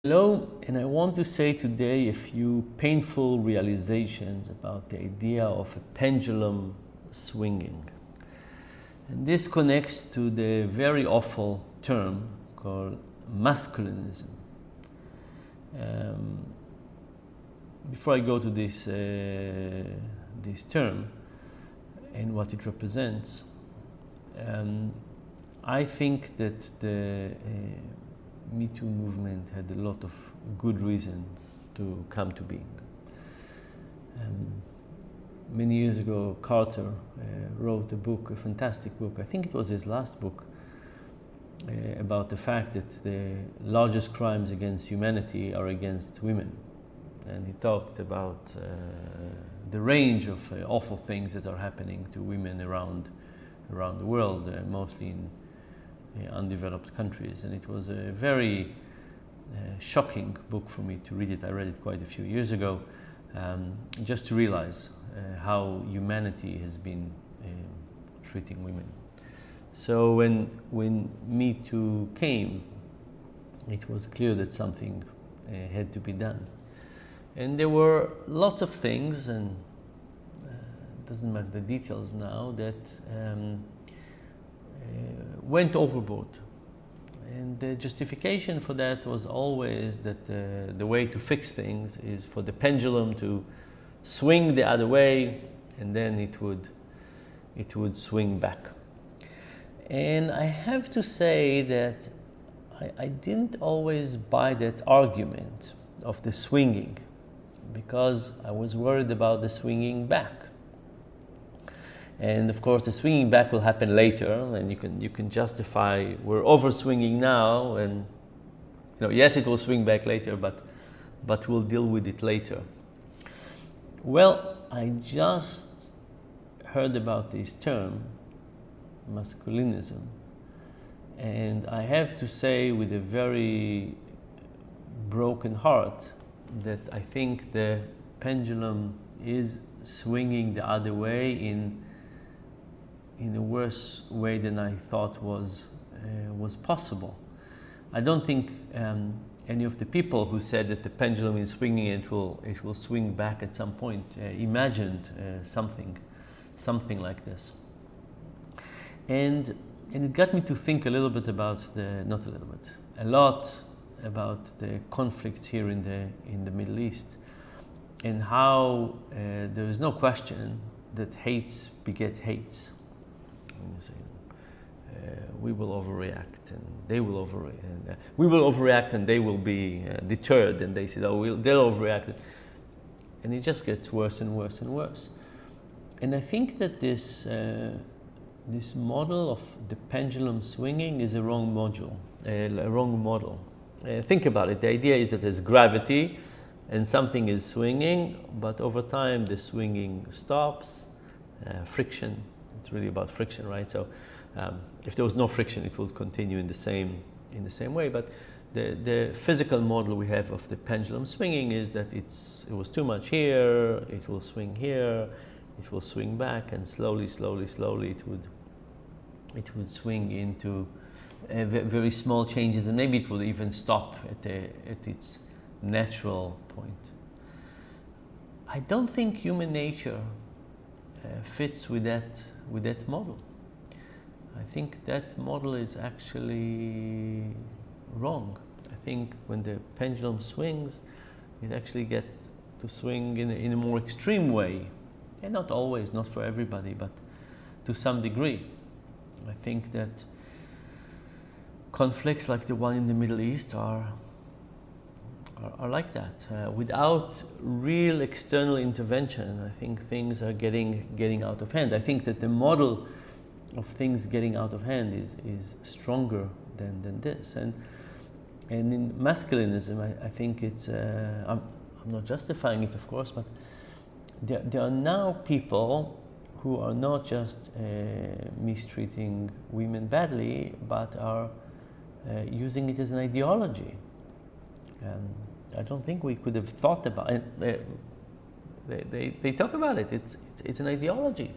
Hello, and I want to say today a few painful realizations about the idea of a pendulum swinging. And this connects to the very awful term called masculinism. Before I go to this term and what it represents, I think that the Me Too movement had a lot of good reasons to come to being. Many years ago, Carter wrote a book, a fantastic book. I think it was his last book, about the fact that the largest crimes against humanity are against women. And he talked about the range of awful things that are happening to women around the world, mostly in undeveloped countries. And it was a very shocking book for me to read it. I read it quite a few years ago, just to realize how humanity has been treating women. So when Me Too came, it was clear that something had to be done. And there were lots of things, and it doesn't matter the details now, that went overboard. And the justification for that was always that the way to fix things is for the pendulum to swing the other way, and then it would swing back. And I have to say that I didn't always buy that argument of the swinging, because I was worried about the swinging back. And of course, the swinging back will happen later, and you can justify we're over swinging now, and yes, it will swing back later, but we'll deal with it later. Well, I just heard about this term, masculinism, and I have to say with a very broken heart that I think the pendulum is swinging the other way in a worse way than I thought was possible. I don't think any of the people who said that the pendulum is swinging, it will swing back at some point, imagined something like this. And it got me to think a little bit about a lot about the conflicts here in the Middle East, and how there is no question that hates beget hates. You say, we will overreact and they will overreact. We will overreact and they will be deterred, and they say, they'll overreact. And it just gets worse and worse and worse. And I think that this model of the pendulum swinging is a wrong model. Think about it. The idea is that there's gravity and something is swinging, but over time the swinging stops. Friction. It's really about friction, right? So if there was no friction, it would continue in the same way. But the physical model we have of the pendulum swinging is that it was too much here, it will swing here, it will swing back, and slowly it would swing into very small changes, and maybe it will even stop at its natural point. I don't think human nature fits with that model. I think that model is actually wrong. I think when the pendulum swings, it actually gets to swing in a more extreme way, and not always, not for everybody, but to some degree. I think that conflicts like the one in the Middle East are like that. Without real external intervention, I think things are getting out of hand. I think that the model of things getting out of hand is stronger than this. And in masculinism, I think it's, I'm not justifying it, of course, but there are now people who are not just mistreating women badly, but are using it as an ideology. I don't think we could have thought about it. They talk about it. It's an ideology.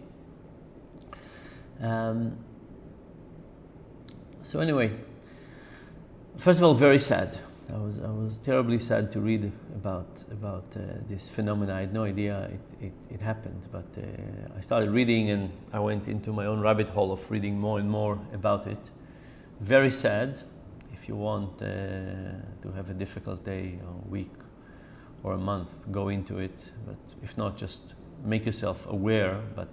So anyway, first of all, very sad. I was terribly sad to read about this phenomena. I had no idea it happened, but I started reading and I went into my own rabbit hole of reading more and more about it. Very sad. If you want to have a difficult day or week or a month, go into it. But if not, just make yourself aware. But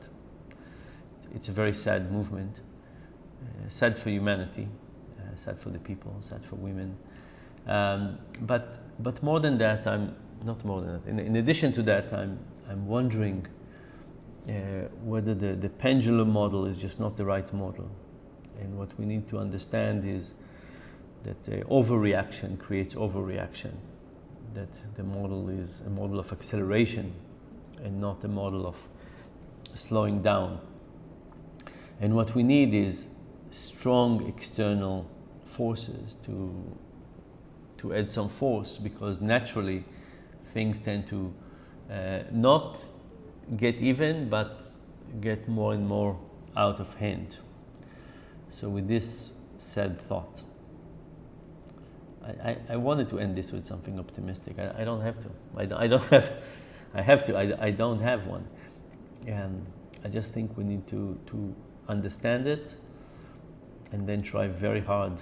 it's a very sad movement. Sad for humanity, sad for the people, sad for women. But more than that, not more than that. In addition to that, I'm wondering whether the pendulum model is just not the right model. And what we need to understand is that overreaction creates overreaction. That the model is a model of acceleration and not a model of slowing down. And what we need is strong external forces to add some force, because naturally things tend to not get even, but get more and more out of hand. So with this sad thought, I wanted to end this with something optimistic. I don't have to. I don't have. I have to. I don't have one. And I just think we need to understand it, and then try very hard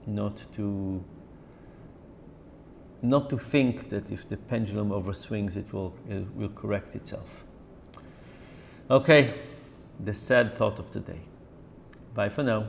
not to think that if the pendulum overswings, it will correct itself. Okay, the sad thought of the day. Bye for now.